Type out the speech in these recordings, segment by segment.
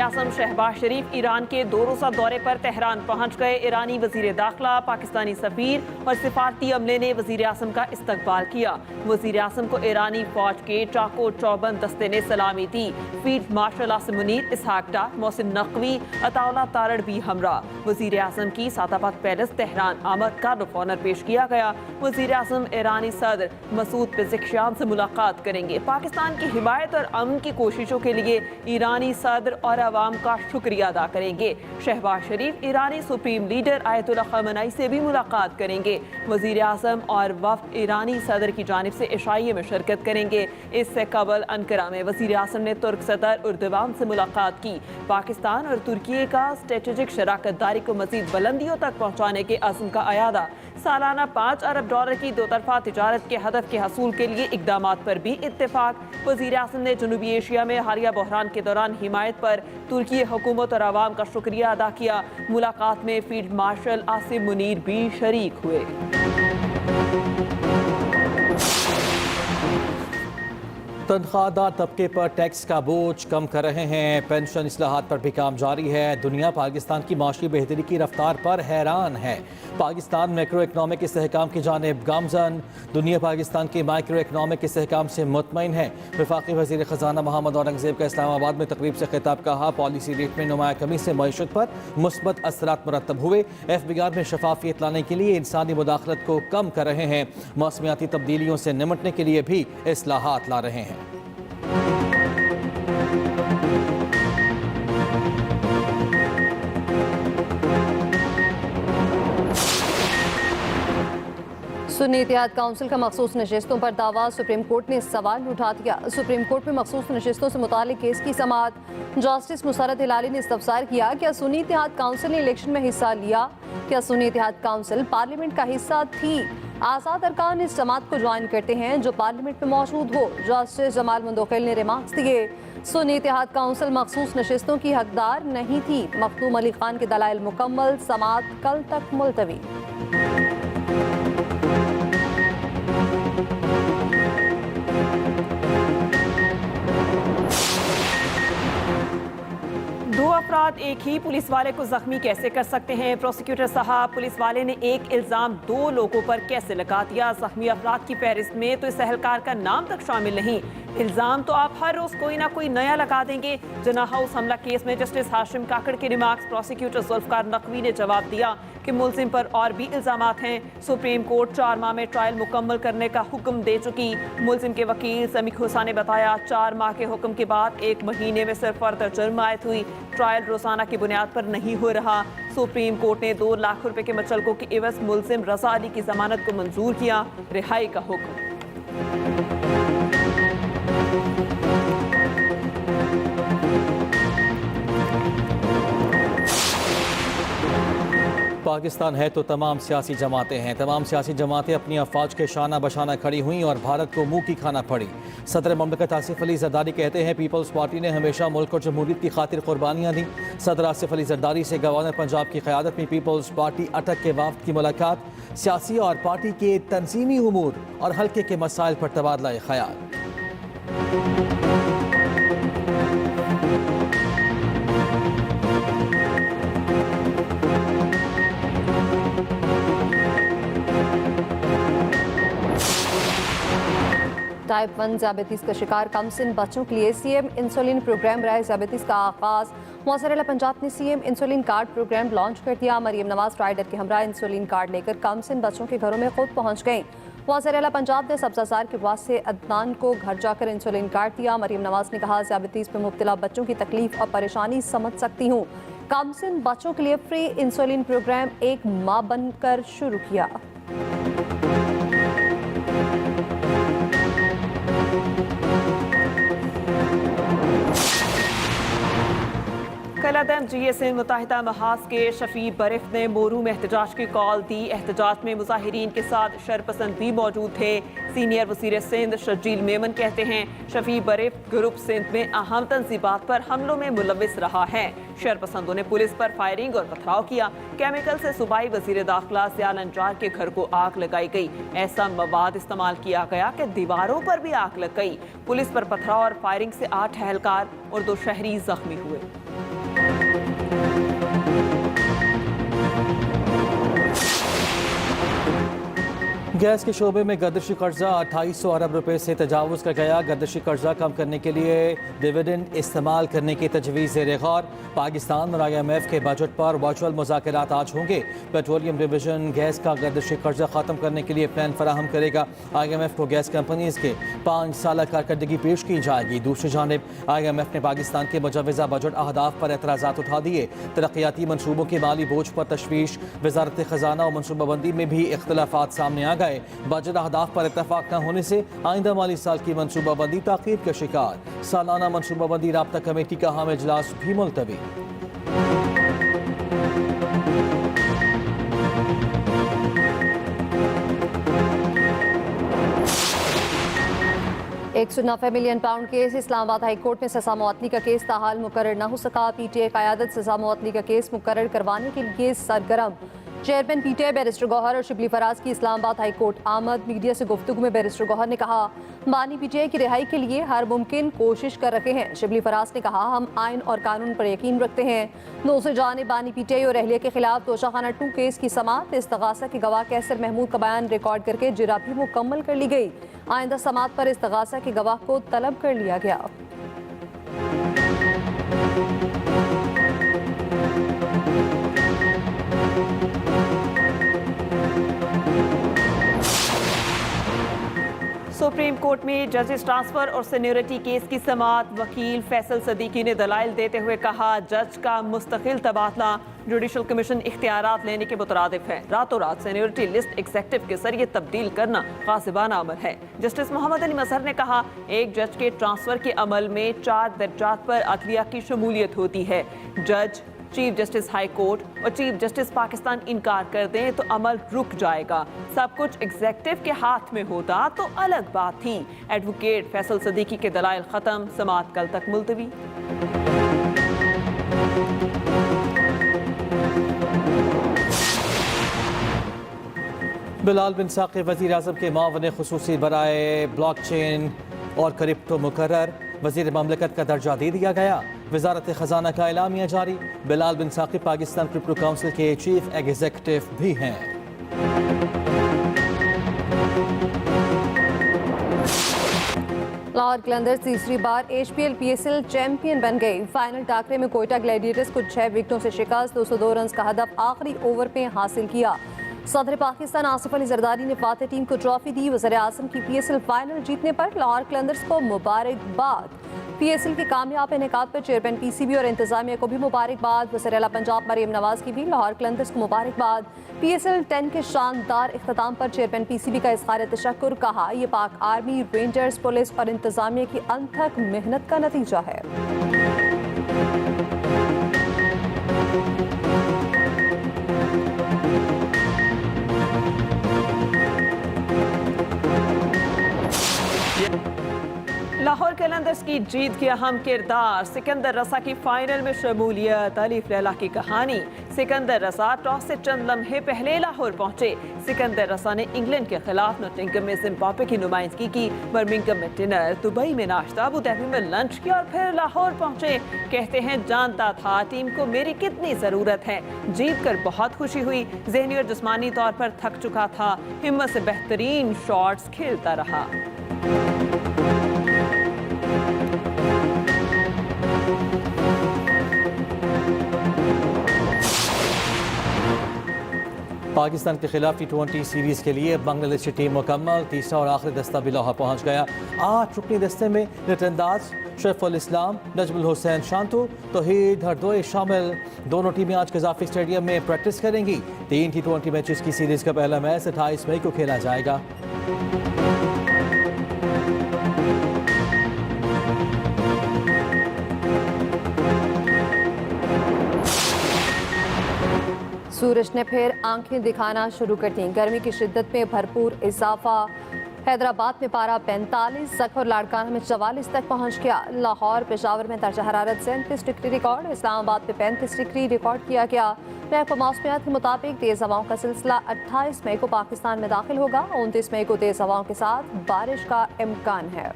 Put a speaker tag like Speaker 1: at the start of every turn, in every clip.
Speaker 1: आज़म शहबाज शरीफ Iran के 2 रोज़ा दौरे पर तेहरान पहुंच गए। ईरानी वज़ीर दाखिला, पाकिस्तानी सफ़ीर और सिफारती अमले ने वज़ीर आज़म का इस्तकबाल किया। वज़ीर आज़म को ईरानी फौज के चाको चौबंद दस्ते ने सलामी दी। फील्ड मार्शल आसिम मुनीर, इसहाक डार, मोहसिन नकवी, अताउल्लाह तारड़ भी हमरा। वज़ीर आज़म की सादाबाद पैलेस तेहरान आमद का रुख ऑनर पेश किया गया। वज़ीर आज़म ईरानी सदर मसूद पेज़ेश्कियान से मुलाकात करेंगे। पाकिस्तान की हिमायत और अमन की कोशिशों के लिए ईरानी सदर और अवाम का शुक्रिया अदा करेंगे। शहबाज शरीफ ईरानी सुप्रीम लीडर आयतुल्लाह खamenei से भी मुलाकात करेंगे। वज़ीर आज़म और वफ़द ईरानी सदर की जानिब से इशाइये में शिरकत करेंगे। इससे कबल अंकारा में वज़ीर आज़म ने तुर्क सदर उर्दवान से मुलाकात की। पाकिस्तान और तुर्की का स्ट्रेटेजिक शराकत दारी को मज़ीद बुलंदियों तक पहुँचाने के अज़्म का अयादा। सालाना $5 अरब की दोतरफा तिजारत के हदफ के हसूल के लिए इक़दामात पर भी इत्तेफाक। वज़ीर आज़म ने जनूबी एशिया में हालिया बहरान के दौरान हिमायत पर तुर्की हुकूमत और आवाम का शुक्रिया अदा किया। मुलाकात में फील्ड मार्शल आसिम मुनीर भी शरीक हुए।
Speaker 2: तनख्वाहदार तबके पर टैक्स का बोझ कम कर रहे हैं। पेंशन इस्लाहात पर भी काम जारी है। दुनिया पाकिस्तान की माशी बेहतरी की रफ्तार पर हैरान है। पाकिस्तान मैक्रो इकनॉमिक इस्तेहकाम की जानिब गामजन। दुनिया पाकिस्तान की माइक्रो इकनॉमिक इस्तेहकाम से मुतमईन है। वफाकी वज़ीर ख़जाना मोहम्मद औरंगज़ेब का इस्लामाबाद में तकरीब से खिताब। कहा, पॉलिसी रेट में नुमाया कमी से मईशत पर मुस्बत असरात मुरतब हुए। FBR में शफाफियत लाने के लिए इंसानी मुदाखलत को कम कर रहे हैं। मौसमियाती तब्दीलियों से निमटने के लिए भी इस्लाहात ला रहे हैं।
Speaker 3: सुन्नी इत्तेहाद काउंसिल का मखसूस नशिस्तों पर दावा। सुप्रीम कोर्ट ने सवाल उठा दिया। सुप्रीम कोर्ट में मखसूस नशिस्तों से मुतालिक केस की समाअत। जस्टिस मुसरत हिलाली ने इस्तफसार किया, क्या सुन्नी इत्तेहाद काउंसिल ने इलेक्शन में हिस्सा लिया? क्या सुन्नी इत्तेहाद काउंसिल पार्लियामेंट का हिस्सा थी? आज़ाद अरकान इस जमात को ज्वाइन करते हैं जो पार्लियामेंट में मौजूद हो। जस्टिस जमाल मुंदखिल ने रिमार्क्स दिए, सुन्नी इत्तेहाद काउंसिल मखसूस नशिस्तों की हकदार नहीं थी। मखदूम अली खान के दलाइल मुकम्मल, समाअत कल तक मुलतवी।
Speaker 1: दो अफराद एक ही पुलिस वाले को जख्मी कैसे कर सकते हैं? प्रोसिक्यूटर साहब, पुलिस वाले ने एक इल्ज़ाम 2 लोगों पर कैसे लगा दिया? जख्मी अफराद की फहरिस्त में तो इस एहलकार का नाम तक शामिल नहीं। इल्ज़ाम तो आप हर रोज़ कोई ना कोई नया लगा देंगे। जना हाउस हमला केस में जस्टिस हाशिम काकड़ के रिमार्क्स। प्रोसिक्यूटर जुल्फकार नकवी ने जवाब दिया कि मुलजिम पर और भी इल्ज़ामात हैं। सुप्रीम कोर्ट 4 माह में ट्रायल मुकम्मल करने का हुक्म दे चुकी। मुलजिम के वकील समीक हुसैन ने बताया, 4 माह के हुक्म के बाद 1 महीने में सिर्फ फर्दर जुर्म आयत हुई। ट्रायल रोजाना की बुनियाद पर नहीं हो रहा। सुप्रीम कोर्ट ने 2 लाख रुपए के मचलकों की एवज मुलजिम रजा अली की जमानत को मंजूर किया। रिहाई का हुक्म।
Speaker 2: पाकिस्तान है तो तमाम सियासी जमातें हैं। तमाम सियासी जमातें अपनी अफवाज के शाना बशाना खड़ी हुई और भारत को मुंह की खाना पड़ी। सदर ममलकत आसिफ अली जरदारी कहते हैं, पीपल्स पार्टी ने हमेशा मुल्क और जमहूरियत की खातिर कुर्बानियाँ दी। सदर आसिफ अली जरदारी से गवर्नर पंजाब की क़यादत में पीपल्स पार्टी अटक के वफ़द की मुलाकात। सियासी और पार्टी के तंजीमी उमूर और हल्के के मसाइल पर तबादला ख्याल।
Speaker 3: टाइप 1 ज़ियाबतीस का शिकार कमसिन बच्चों के लिए सीएम इंसुलिन प्रोग्राम राय ज़ियाबतीस का आगाज। मौसर पंजाब ने CM insulin card program launch कर दिया। मरियम नवाज राइडर के हमरा इंसुलिन कार्ड लेकर कमसिन बच्चों के घरों में खुद पहुंच गई। मौसर पंजाब ने सब्ज़ाजार के वास्ते अदनान को घर जाकर इंसुलिन कार्ड दिया। मरियम नवाज ने कहा, ज़ियाबतीस में मुब्तला बच्चों की तकलीफ और परेशानी समझ सकती हूँ। कमसिन बच्चों के लिए फ्री इंसुलिन प्रोग्राम एक माँ बनकर शुरू किया।
Speaker 1: कलादम GSN मुत्तहिदा महाज के शफी बरिफ ने मोरू में एहतजाज की कॉल दी। एहतजाज में मुजाहिरीन के साथ शरपसंद भी मौजूद थे। सीनियर वज़ीर सिंध शर्जील मेमन कहते हैं, शफी बरिफ ग्रुप सिंध में अहम तंजीबात पर हमलों में मुलविस रहा है। शरपसंदों ने पुलिस पर फायरिंग और पथराव किया। केमिकल से सूबाई वज़ीर दाखिला ज़िया नंजार के घर को आग लगाई गई। ऐसा मवाद इस्तेमाल किया गया कि दीवारों पर भी आग लग गई। पुलिस पर पथराव और फायरिंग से 8 एहलकार और 2 शहरी जख्मी हुए।
Speaker 2: गैस के शोबे में गर्दिशी कर्जा 2800 अरब रुपए से तजावुज कर गया। गर्दिशी कर्जा कम करने के लिए डिविडेंड इस्तेमाल करने की तजवीज़ ज़ेर गौर। पाकिस्तान और IMF के बजट पर वर्चुअल मुज़ाकरात आज होंगे। पेट्रोलियम डिवीजन गैस का गर्दिशी कर्जा ख़त्म करने के लिए प्लान फराहम करेगा। IMF को गैस कंपनीज के 5 साल कारकर्दगी पेश की जाएगी। दूसरी जानिब IMF ने पाकिस्तान के मुजवज़ा बजट अहदाफ पर एतराज़ात उठा दिए। तरक्याती मनसूबों के माली बोझ पर तशवीश। वज़ारत ख़जाना और मनसूबाबंदी में भी इख्तलाफात सामने आ गए। बजट अहदाफ पर इत्तफाक न होने से आइंदा माली साल की मनसूबाबंदी ताख़ीर का शिकार। सालाना मनसूबाबंदी राब्ता कमेटी का अहम इजलास भी मुलतवी।
Speaker 3: £190 million case. Islamabad high court में सजा मुअत्तली का केस ताहाल मुकर्रर न हो सका। PTI क़यादत सजा मुअत्तली का केस मुकर्रर करवाने के लिए सरगर्म। चेयरमैन PTI बैरिस्टर गौहर और शिबली फराज की इस्लामाबाद हाई कोर्ट आमद। मीडिया से गुफ्तगू में बैरिस्टर गौहर ने कहा, बानी PTI की रिहाई के लिए हर मुमकिन कोशिश कर रहे हैं। शिबली फराज ने कहा, हम आइन और कानून पर यकीन रखते हैं। दूसरी जानिब बानी PTI और अहलिया के खिलाफ तोशाखाना 2 केस की समाअत। इस्तगासा के गवाह कैसर महमूद का बयान रिकॉर्ड करके जिरा भी मुकम्मल कर ली गई। आइंदा समाअत पर इस्तगासा के गवाह को तलब कर लिया गया।
Speaker 1: सुप्रीम कोर्ट में जजेस ट्रांसफर और सीनियरिटी केस की समाअत। वकील फैसल सदीकी ने दलाइल देते हुए कहा, जज का मुस्तकिल तबादला जुडिशल कमीशन इख्तियारात लेने के मुतरादिफ है। रातों रात सीनियरिटी लिस्ट एग्जेक्टिव के जरिए तब्दील करना गासिबाना अमल है। जस्टिस मोहम्मद अली मजहर ने कहा, एक जज के ट्रांसफर के अमल में 4 दर्जात पर अदलिया की शमूलियत होती है। जज, चीफ जस्टिस हाई कोर्ट और चीफ जस्टिस पाकिस्तान इनकार कर दें तो अमल रुक जाएगा। सब कुछ एग्जेक्टिव के हाथ में होता तो अलग बात थी। एडवोकेट फैसल सदीकी के दलाइल खत्म। समाअत कल तक मुलतवी।
Speaker 2: बिलाल बिन साक़ी वज़ीर आज़म के मावन खुसूसी बराए ब्लॉकचेन और क्रिप्टो मुकर्रर। वज़ीर ममलकत का दर्जा दे दिया गया। वज़ारत ख़जाना का एलामिया जारी। बिलाल बिन साक़ी पाकिस्तान क्रिप्टो काउंसिल के चीफ एग्जीक्यूटिव भी हैं।
Speaker 3: लाहौर कलंदर्स तीसरी बार HPL PSL चैंपियन बन गई। फाइनल टाकरे में कोयटा ग्लैडिएटर्स को 6 विकेटों से शिकस्त। 202 रन का हदफ आखिरी ओवर में हासिल किया। सदर पाकिस्तान आसिफ अली जरदारी ने फातह टीम को ट्रॉफी दी। वज़ीर आज़म की PSL फाइनल जीतने पर लाहौर कलंदर्स को मुबारकबाद। PSL के कामयाब इनेकाद पर चेयरमैन PCB और इंतजामिया को भी मुबारकबाद। वज़ीर आला पंजाब मरियम नवाज की भी लाहौर कलंदर्स को मुबारकबाद। PSL 10 के शानदार इख्तिताम पर चेयरमैन PCB का इज़हार तशक्कुर। कहा, यह पाक आर्मी, रेंजर्स, पुलिस और इंतजामिया की अनथक मेहनत का नतीजा है।
Speaker 1: लाहौर कलंदर्स की जीत के अहम किरदार। सिकंदर रसा की फाइनल में शमूलियत। अलीफ लैला की कहानी। सिकंदर रसा टॉस से चंद लम्हे पहले लाहौर पहुंचे। सिकंदर रसा ने इंग्लैंड के खिलाफ नोटिंगम में जिम्बाब्वे की नुमाइंदगी की। बर्मिंघम में डिनर, दुबई में नाश्ता, अबू धाबी में लंच किया और फिर लाहौर पहुंचे। कहते हैं, जानता था टीम को मेरी कितनी जरूरत है। जीत कर बहुत खुशी हुई। ज़हनी और जिस्मानी तौर पर थक चुका था। हिम्मत से बेहतरीन शॉट्स खेलता रहा।
Speaker 2: पाकिस्तान के खिलाफ T20 सीरीज के लिए बांग्लादेश की टीम मुकम्मल। तीसरा और आखिरी दस्ता भी लाहौर पहुंच गया। 8 रुकनी दस्ते में नितंदाज शरीफुल इस्लाम, नजमुल हुसैन शांतु, तौहीद हरदोई शामिल। दोनों टीमें आज कज़ाफ़ी स्टेडियम में प्रैक्टिस करेंगी। 3 T20 मैचेस की सीरीज का पहला मैच 28 मई को खेला जाएगा।
Speaker 3: सूरज ने फिर आंखें दिखाना शुरू कर दी। गर्मी की शिद्दत में भरपूर इजाफा। हैदराबाद में पारा 45, सख और लाड़काना में 44 तक पहुंच गया। लाहौर, पेशावर में दर्जा हरारत 37 डिग्री रिकॉर्ड। इस्लामाबाद में 35 डिग्री रिकॉर्ड किया गया। महकमा मौसमियात के मुताबिक तेज हवाओं का सिलसिला 28 मई को पाकिस्तान में दाखिल होगा। 29 मई को तेज हवाओं के साथ बारिश का इम्कान है।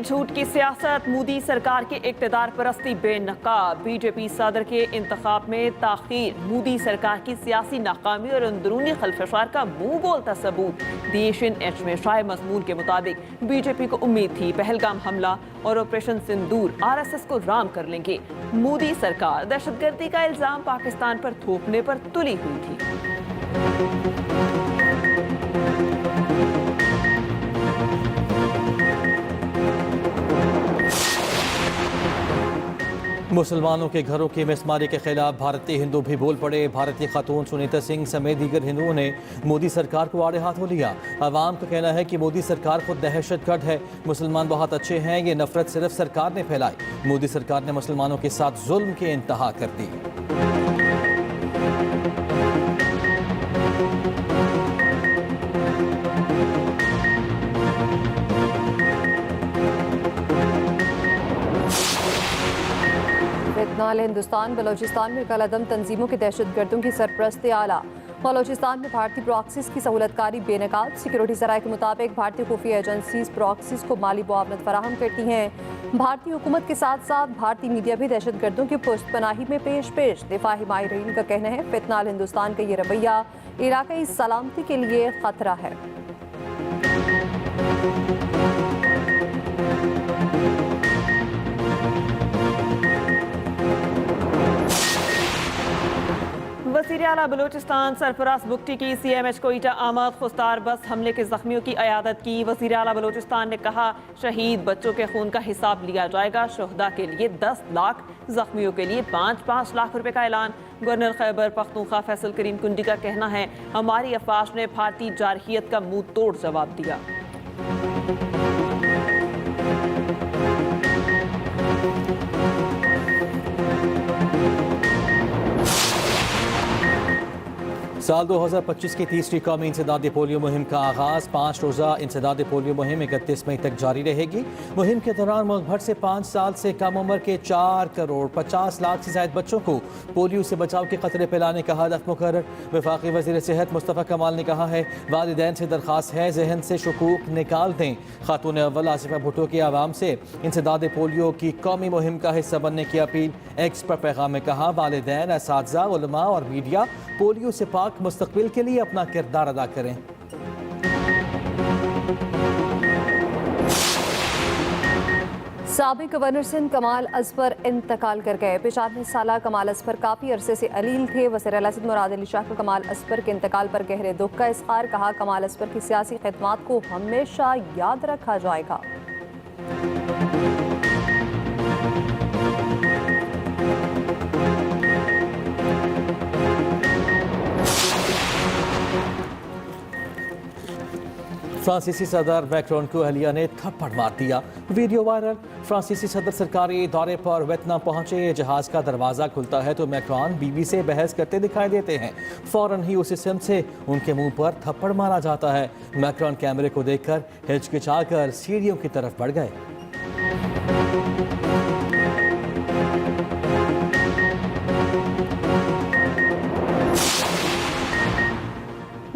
Speaker 1: झूठ की सियासत, मोदी सरकार की इक़्तिदार परस्ती बेनकाब। बीजेपी सदर के इंतखाब में ताख़ीर, मोदी सरकार की सियासी नाकामी और अंदरूनी खलफशार का मुंह बोलता सबूत। द एशियन एज में शाये मज़मून के मुताबिक बीजेपी को उम्मीद थी पहलगाम हमला और ऑपरेशन सिंदूर RSS को राम कर लेंगे। मोदी सरकार दहशतगर्दी का इल्जाम पाकिस्तान पर थोपने पर तुली हुई थी।
Speaker 2: मुसलमानों के घरों की मिसमारी के खिलाफ भारतीय हिंदू भी बोल पड़े। भारतीय खातून सुनीता सिंह समेत दीगर हिंदुओं ने मोदी सरकार को आड़े हाथों लिया। अवाम का कहना है कि मोदी सरकार खुद दहशतगर्द है, मुसलमान बहुत अच्छे हैं, ये नफरत सिर्फ सरकार ने फैलाई। मोदी सरकार ने मुसलमानों के साथ जुल्म की इंतहा कर दी।
Speaker 3: फितनाल हिंदुस्तान बलोचिस्तान में कलअदम तंजीमों के दहशतगर्दों की सरपरस्ती आला। बलोचिस्तान में भारतीय प्रॉक्सीज की सहूलतकारी बेनकाब। सिक्योरिटी ज़राए के मुताबिक भारतीय खुफिया एजेंसीज प्रॉक्सीज को माली मुआवनत फराहम करती हैं। भारतीय हुकूमत के साथ साथ भारतीय मीडिया भी दहशतगर्दों की पुष्तपनाही में पेश। दिफाही माहिरीन का कहना है फितनाल हिंदुस्तान का ये रवैया इलाकाई सलामती के लिए खतरा है।
Speaker 1: वज़ीर आला बलूचिस्तान सरफराज बुगटी की CMH कोयटा आमद। खुस्तार बस हमले के जख्मियों की अयादत की। वज़ीर आला बलूचिस्तान ने कहा शहीद बच्चों के खून का हिसाब लिया जाएगा। शहदा के लिए 10 लाख, जख्मियों के लिए 5-5 लाख रुपए का ऐलान। गवर्नर खैबर पख्तूनख्वा फैसल करीम कुंडी का कहना है हमारी अफवाज ने भारतीय जारहियत का मुंह तोड़ जवाब दिया।
Speaker 2: साल 2025 की तीसरी कौमी इंसदादी पोलियो मुहिम का आगाज़। 5 रोज़ा इंसदादी पोलियो मुहिम 31 मई तक जारी रहेगी। मुहिम के दौरान मुल्क भर से 5 साल से कम उम्र के 4 करोड़ 50 लाख से ज़ायद बच्चों को पोलियो से बचाव के खतरे पिलाने का हदफ मुकर्रर। वफाकी वज़ीर सेहत मुस्तफ़ा कमाल ने कहा है वालिदैन से दरख्वास्त है जहन से शुकूक निकाल दें। खातून अव्वल आसिफा भुट्टो की आवाम से इंसदादी पोलियो की कौमी मुहिम का हिस्सा बनने की अपील। एक्स पर पैगाम में कहा वालिदैन, असातिज़ा, उलमा और मीडिया पोलियो से पाक मुस्तकबिल के लिए अपना किरदार अदा करें।
Speaker 3: साबिक गवर्नर सिंध कमाल असफर इंतकाल कर गए। 95 साला कमाल असफर काफ़ी अरसे से अलील थे। वज़ीर आला सिंध मुराद अली शाह का कमाल असफर के इंतकाल पर गहरे दुख का इज़हार। कहा कमाल असफर की सियासी खिदमात को हमेशा याद रखा जाएगा।
Speaker 2: फ्रांसीसी सदर मैक्रोन को अहलिया ने थप्पड़ मार दिया। Video viral. फ्रांसीसी सदर सरकारी दौरे पर वियतनाम पहुंचे। जहाज का दरवाज़ा खुलता है तो मैक्रोन बीवी से बहस करते दिखाई देते हैं। फौरन ही उसी सिम से उनके मुंह पर थप्पड़ मारा जाता है। मैक्रोन कैमरे को देखकर हिचकिचाकर सीढ़ियों की तरफ बढ़ गए।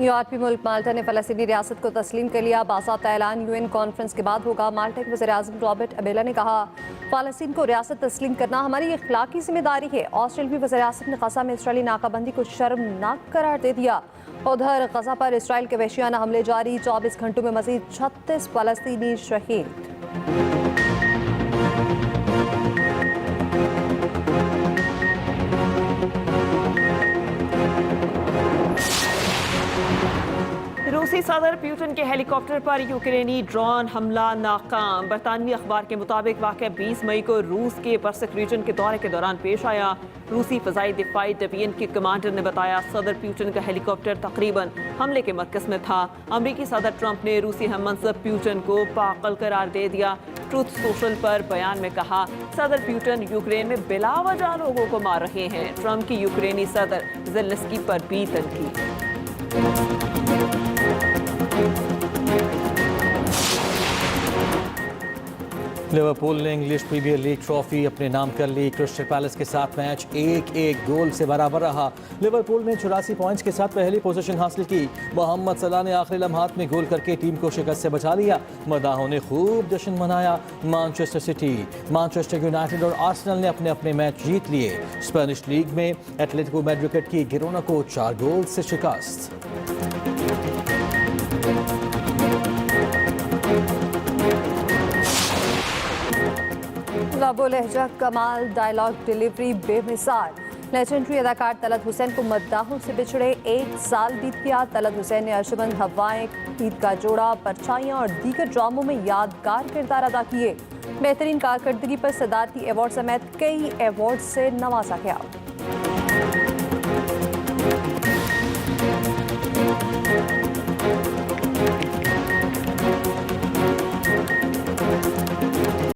Speaker 3: यूरोपीय मुल्क माल्टा ने फ़लस्तीनी रियासत को तस्लीम कर लिया। बाज़ाब्ता ऐलान UN कॉन्फ्रेंस के बाद होगा। माल्टा के वज़ीर-ए-आज़म रॉबर्ट अबेला ने कहा फ़लस्तीन को रियासत तस्लीम करना हमारी अखलाकी जिम्मेदारी है। ऑस्ट्रेलियाई वज़ीर-ए-आज़म ने गज़ा में इसराइली नाकाबंदी को शर्मनाक करार दे दिया। उधर गज़ा पर इसराइल के वहशियाना हमले जारी। 24 घंटों में मज़ीद 36 फ़लस्तीनी शहीद।
Speaker 1: रूसी सदर प्यूटन के हेलीकॉप्टर पर यूक्रेनी ड्रोन हमला नाकाम। बरतानवी अखबार के मुताबिक वाक़या 20 मई को रूस के पर्सिक रीजन के दौरे के दौरान पेश आया। रूसी फ़ज़ाई दिफाई डिवीजन के कमांडर ने बताया सदर प्यूटन का हेलीकॉप्टर तकरीबन हमले के मरकज़ में था। अमरीकी सदर ट्रंप ने रूसी हममंसब प्यूटन को पागल करार दे दिया। ट्रूथ सोशल पर बयान में कहा सदर प्यूटन यूक्रेन में बिलावजह लोगों को मार रहे हैं। ट्रंप की यूक्रेनी सदर ज़ेलेंस्की पर भी तनकीद।
Speaker 2: लिवरपूल ने इंग्लिश प्रीमियर लीग ट्रॉफी अपने नाम कर ली। क्रिस्टल पैलेस के साथ मैच 1-1 गोल से बराबर रहा। लिवरपूल ने 84 पॉइंट्स के साथ पहली पोजीशन हासिल की। मोहम्मद सलाह ने आखिरी लम्हात में गोल करके टीम को शिकस्त से बचा लिया। मदाहों ने खूब जश्न मनाया। मैनचेस्टर सिटी, मैनचेस्टर यूनाइटेड और आर्सेनल ने अपने अपने मैच जीत लिए। स्पेनिश लीग में एटलेटिको मैड्रिड की गिरोना को 4 गोल से शिकस्त।
Speaker 3: लबो लहजा कमाल, डायलॉग डिलीवरी बेमिसाल। लेजेंडरी अदाकार तलत हुसैन को मद्दाहों से बिछड़े 1 साल बीत गया। तलत हुसैन ने अर्शमंद हवाएं, ईद का जोड़ा, परछाइयां और दीगर ड्रामों में यादगार किरदार अदा किए। बेहतरीन कारकर्दगी पर सदारती अवार्ड समेत कई अवार्ड से नवाजा गया।